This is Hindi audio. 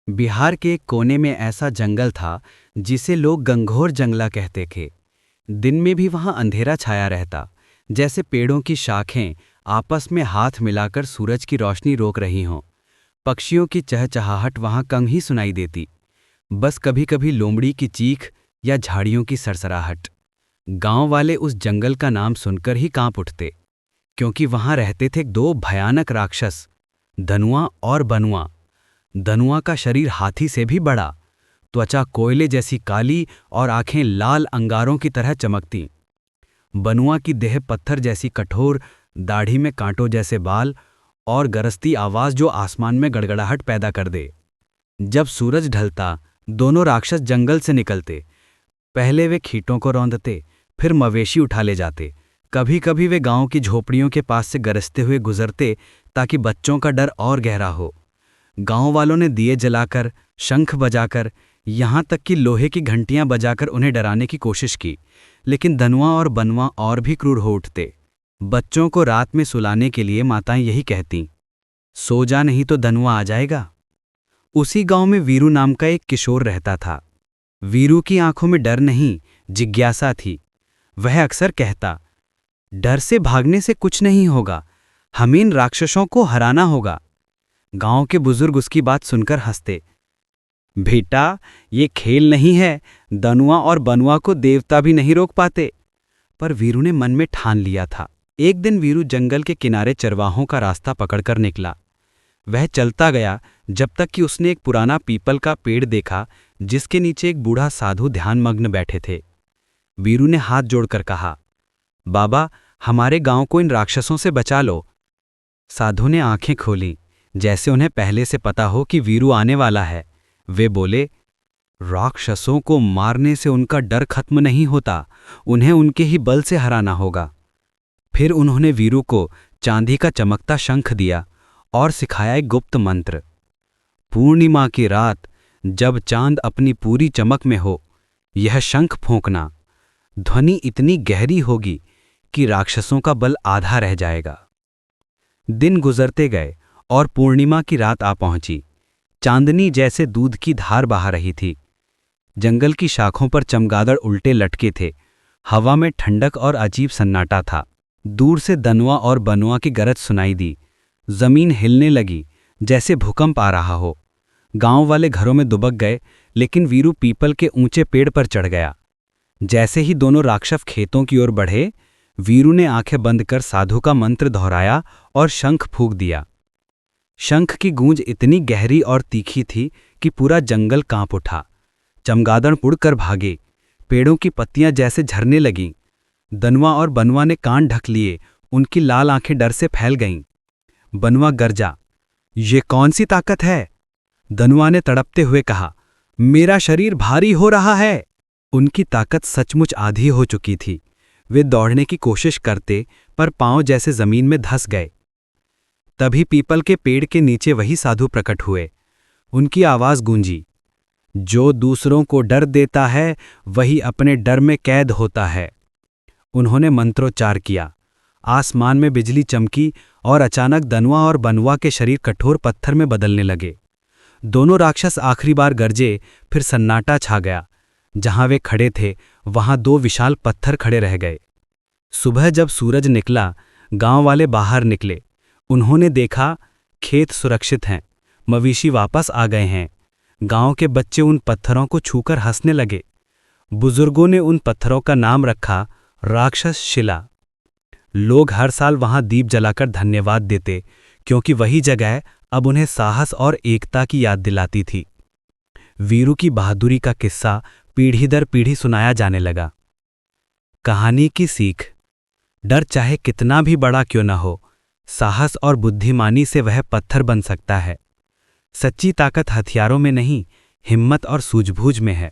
बिहार के एक कोने में ऐसा जंगल था जिसे लोग गंगोर जंगला कहते थे। दिन में भी वहां अंधेरा छाया रहता, जैसे पेड़ों की शाखें आपस में हाथ मिलाकर सूरज की रोशनी रोक रही हों। पक्षियों की चहचहाहट वहां कम ही सुनाई देती, बस कभी कभी लोमड़ी की चीख या झाड़ियों की सरसराहट। गांव वाले उस जंगल का नाम सुनकर ही कांप उठते, क्योंकि वहां रहते थे दो भयानक राक्षस, धनुआ और बनुआ। धनुआ का शरीर हाथी से भी बड़ा, त्वचा कोयले जैसी काली और आंखें लाल अंगारों की तरह चमकती। बनुआ की देह पत्थर जैसी कठोर, दाढ़ी में कांटों जैसे बाल और गरजती आवाज जो आसमान में गड़गड़ाहट पैदा कर दे। जब सूरज ढलता, दोनों राक्षस जंगल से निकलते। पहले वे खींटों को रौंदते, फिर मवेशी उठा ले जाते। कभी कभी वे गांव की झोपड़ियों के पास से गरजते हुए गुजरते, ताकि बच्चों का डर और गहरा हो। गांव वालों ने दिए जलाकर, शंख बजाकर, यहां तक कि लोहे की घंटियां बजाकर उन्हें डराने की कोशिश की, लेकिन धनुआ और बनुआ और भी क्रूर हो उठते। बच्चों को रात में सुलाने के लिए माताएं यही कहतीं, सो जा नहीं तो धनुआ आ जाएगा। उसी गांव में वीरू नाम का एक किशोर रहता था। वीरू की आंखों में डर नहीं, जिज्ञासा थी। वह अक्सर कहता, डर से भागने से कुछ नहीं होगा, हमें इन राक्षसों को हराना होगा। गांव के बुजुर्ग उसकी बात सुनकर हंसते, बेटा ये खेल नहीं है, धनुआ और बनुआ को देवता भी नहीं रोक पाते। पर वीरू ने मन में ठान लिया था। एक दिन वीरू जंगल के किनारे चरवाहों का रास्ता पकड़कर निकला। वह चलता गया जब तक कि उसने एक पुराना पीपल का पेड़ देखा, जिसके नीचे एक बूढ़ा साधु ध्यानमग्न बैठे थे। वीरू ने हाथ जोड़कर कहा, बाबा हमारे गांव को इन राक्षसों से बचा लो। साधु ने आंखें खोलीं, जैसे उन्हें पहले से पता हो कि वीरू आने वाला है। वे बोले, राक्षसों को मारने से उनका डर खत्म नहीं होता, उन्हें उनके ही बल से हराना होगा। फिर उन्होंने वीरू को चांदी का चमकता शंख दिया और सिखाया एक गुप्त मंत्र। पूर्णिमा की रात जब चांद अपनी पूरी चमक में हो, यह शंख फूंकना। ध्वनि इतनी गहरी होगी कि राक्षसों का बल आधा रह जाएगा। दिन गुजरते गए और पूर्णिमा की रात आ पहुंची। चांदनी जैसे दूध की धार बहा रही थी। जंगल की शाखों पर चमगादड़ उल्टे लटके थे। हवा में ठंडक और अजीब सन्नाटा था। दूर से धनुआ और बनुआ की गरज सुनाई दी। जमीन हिलने लगी, जैसे भूकंप आ रहा हो। गांव वाले घरों में दुबक गए, लेकिन वीरू पीपल के ऊंचे पेड़ पर चढ़ गया। जैसे ही दोनों राक्षस खेतों की ओर बढ़े, वीरू ने आंखें बंद कर साधु का मंत्र दोहराया और शंख फूंक दिया। शंख की गूंज इतनी गहरी और तीखी थी कि पूरा जंगल कांप उठा। चमगादड़ उड़कर भागे, पेड़ों की पत्तियां जैसे झरने लगीं। धनुआ और बनुआ ने कान ढक लिए, उनकी लाल आंखें डर से फैल गईं। बनुआ गरजा, ये कौन सी ताकत है? धनुआ ने तड़पते हुए कहा, मेरा शरीर भारी हो रहा है। उनकी ताकत सचमुच आधी हो चुकी थी। वे दौड़ने की कोशिश करते, पर पांव जैसे जमीन में धंस गए। तभी पीपल के पेड़ के नीचे वही साधु प्रकट हुए। उनकी आवाज गूंजी, जो दूसरों को डर देता है वही अपने डर में कैद होता है। उन्होंने मंत्रोच्चार किया। आसमान में बिजली चमकी और अचानक धनुआ और बनुआ के शरीर कठोर पत्थर में बदलने लगे। दोनों राक्षस आखिरी बार गरजे, फिर सन्नाटा छा गया। जहां वे खड़े थे वहां दो विशाल पत्थर खड़े रह गए। सुबह जब सूरज निकला, गांव वाले बाहर निकले। उन्होंने देखा, खेत सुरक्षित हैं, मवेशी वापस आ गए हैं। गांव के बच्चे उन पत्थरों को छूकर हंसने लगे। बुजुर्गों ने उन पत्थरों का नाम रखा राक्षस शिला। लोग हर साल वहां दीप जलाकर धन्यवाद देते, क्योंकि वही जगह अब उन्हें साहस और एकता की याद दिलाती थी। वीरू की बहादुरी का किस्सा पीढ़ी दर पीढ़ी सुनाया जाने लगा। कहानी की सीख, डर चाहे कितना भी बड़ा क्यों न हो, साहस और बुद्धिमानी से वह पत्थर बन सकता है। सच्ची ताकत हथियारों में नहीं, हिम्मत और सूझबूझ में है।